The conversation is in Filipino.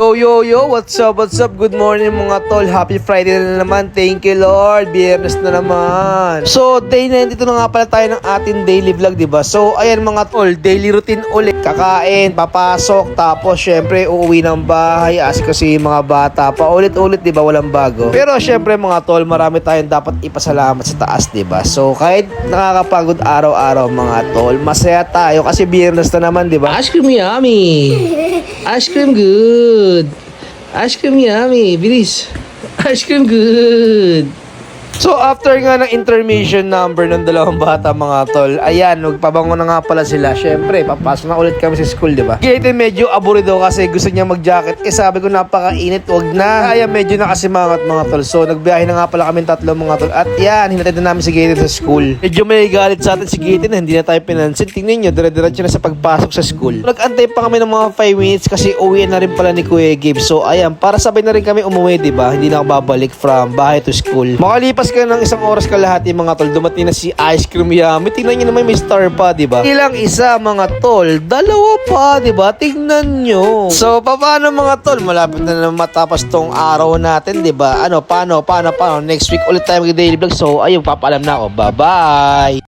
Yo, what's up? Good morning mga tol. Happy Friday na naman. Thank you Lord. Biyernes na naman. So, day 9 dito na nga pala tayo ng ating daily vlog, diba? So, ayan mga tol, daily routine ulit. Kakain, papasok, tapos syempre uuwi ng bahay, kasi mga bata. Paulit-ulit, diba? Walang bago. Pero syempre mga tol, marami tayong dapat ipasalamat sa taas, diba? So, kahit nakakapagod araw-araw mga tol, masaya tayo kasi biyernes na naman, diba? Ice cream yummy. Ice cream good. Ice cream yummy. Bilis. Ice cream good. So after nga ng intermission number ng dalawang bata mga tol, ayan, nagpabango na nga pala sila. Syempre, papasok na ulit kami sa school, diba? Gaten medyo aburido kasi gusto niya mag-jacket. Sabi ko napakainit, wag na. Kaya medyo nakasimangot mga tol. So nagbiyahe na nga pala kami tatlo mga tol. At yan, hinatid na namin si Gaten sa school. Medyo may galit sa atin si Gaten, hindi na tayo pinansin. Tingnan nyo, dire-diretso na sa pagpasok sa school. Nag-antay pa kami ng mga 5 minutes kasi uwi na rin pala ni Kuya Gabe. So ayan, para sabay na rin kami umuwi, diba? Hindi na ako babalik from bahay to school. Makalipas ka ng isang oras kalahati mga tol, dumating na si Ice Cream Yummy. Tingnan nyo naman, may star pa, diba? Ilang isa mga tol, dalawa pa, diba? Tingnan nyo. So, paano mga tol? Malapit na matapos tong araw natin, diba? Paano? Next week ulit tayo mag-daily vlog. So, ayun, papaalam na ako. Bye-bye!